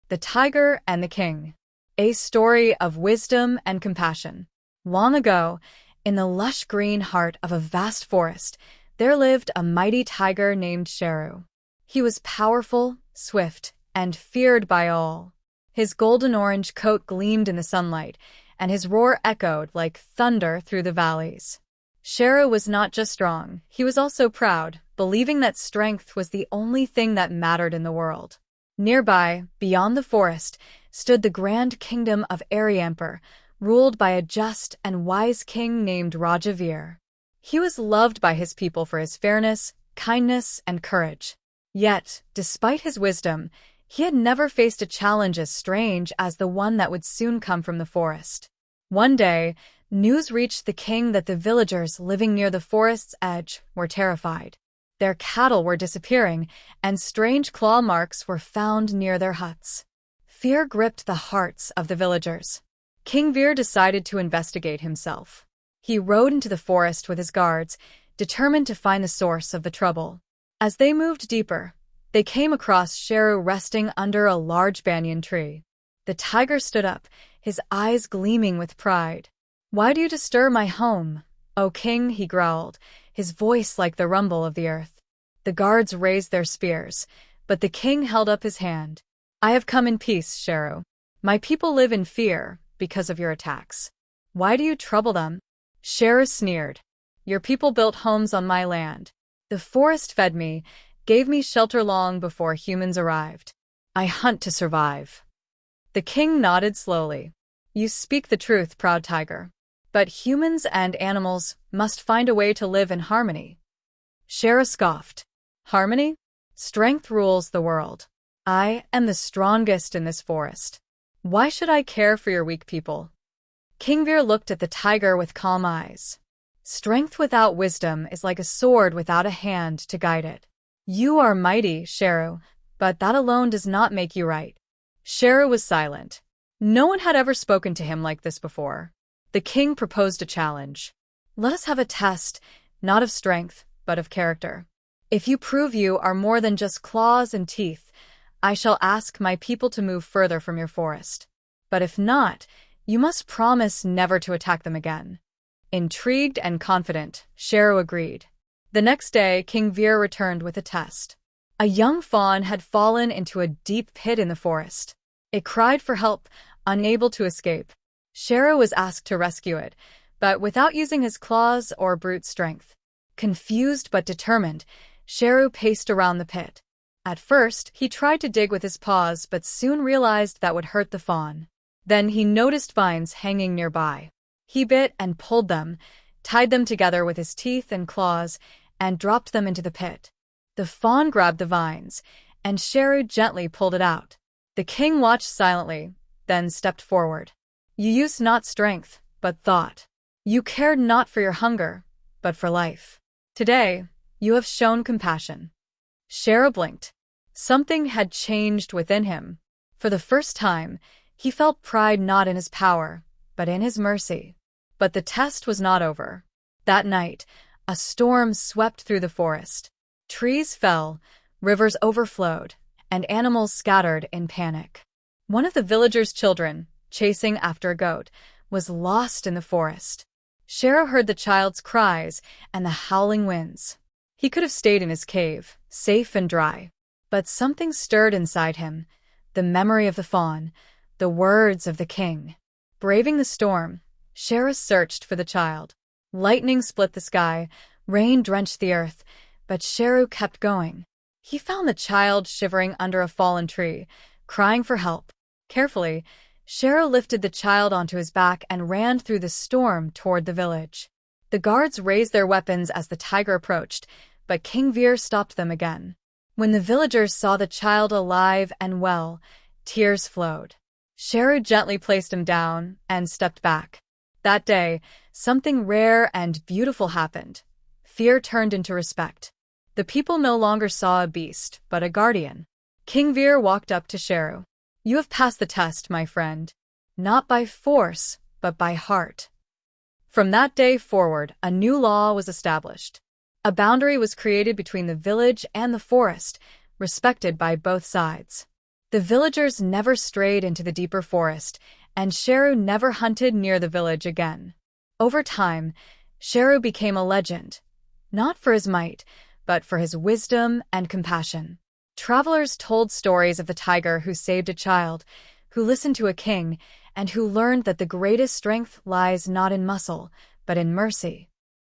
The Tiger and the King. A story of wisdom and compassion. Long ago, in the lush green heart of a vast forest, there lived a mighty tiger named Sheru. He was powerful, swift, and feared by all. His golden-orange coat gleamed in the sunlight, and his roar echoed like thunder through the valleys. Sheru was not just strong, he was also proud, believing that strength was the only thing that mattered in the world. Nearby, beyond the forest, stood the grand kingdom of Aryanpur, ruled by a just and wise king named Veer. He was loved by his people for his fairness, kindness, and courage. Yet, despite his wisdom, he had never faced a challenge as strange as the one that would soon come from the forest. One day, news reached the king that the villagers living near the forest's edge were terrified. Their cattle were disappearing, and strange claw marks were found near their huts. Fear gripped the hearts of the villagers. King Veer decided to investigate himself. He rode into the forest with his guards, determined to find the source of the trouble. As they moved deeper, they came across Sheru resting under a large banyan tree. The tiger stood up, his eyes gleaming with pride. "Why do you disturb my home, O king?" he growled, his voice like the rumble of the earth. The guards raised their spears, but the king held up his hand. "I have come in peace, Sheru. My people live in fear because of your attacks. Why do you trouble them?" Sheru sneered. "Your people built homes on my land. The forest fed me, gave me shelter long before humans arrived. I hunt to survive." The king nodded slowly. "You speak the truth, proud tiger. But humans and animals must find a way to live in harmony." Sheru scoffed. "Harmony? Strength rules the world. I am the strongest in this forest. Why should I care for your weak people?" King Veer looked at the tiger with calm eyes. "Strength without wisdom is like a sword without a hand to guide it. You are mighty, Sheru, but that alone does not make you right." Sheru was silent. No one had ever spoken to him like this before. The king proposed a challenge. "Let us have a test, not of strength, but of character. If you prove you are more than just claws and teeth, I shall ask my people to move further from your forest. But if not, you must promise never to attack them again." Intrigued and confident, Sheru agreed. The next day, King Veer returned with a test. A young fawn had fallen into a deep pit in the forest. It cried for help, unable to escape. Sheru was asked to rescue it, but without using his claws or brute strength. Confused but determined, Sheru paced around the pit. At first, he tried to dig with his paws but soon realized that would hurt the fawn. Then he noticed vines hanging nearby. He bit and pulled them, tied them together with his teeth and claws, and dropped them into the pit. The fawn grabbed the vines, and Sheru gently pulled it out. The king watched silently, then stepped forward. "You used not strength, but thought. You cared not for your hunger, but for life. Today, you have shown compassion." Sheru blinked. Something had changed within him. For the first time, he felt pride not in his power, but in his mercy. But the test was not over. That night, a storm swept through the forest. Trees fell, rivers overflowed, and animals scattered in panic. One of the villagers' children, chasing after a goat, was lost in the forest. Sheru heard the child's cries and the howling winds. He could have stayed in his cave, safe and dry. But something stirred inside him, the memory of the fawn, the words of the king. Braving the storm, Sheru searched for the child. Lightning split the sky, rain drenched the earth, but Sheru kept going. He found the child shivering under a fallen tree, crying for help. Carefully, Sheru lifted the child onto his back and ran through the storm toward the village. The guards raised their weapons as the tiger approached, but King Veer stopped them again. When the villagers saw the child alive and well, tears flowed. Sheru gently placed him down and stepped back. That day, something rare and beautiful happened. Fear turned into respect. The people no longer saw a beast, but a guardian. King Veer walked up to Sheru. "You have passed the test, my friend. Not by force, but by heart." From that day forward, a new law was established. A boundary was created between the village and the forest, respected by both sides. The villagers never strayed into the deeper forest, and Sheru never hunted near the village again. Over time, Sheru became a legend, not for his might, but for his wisdom and compassion. Travelers told stories of the tiger who saved a child, who listened to a king, and who learned that the greatest strength lies not in muscle, but in mercy.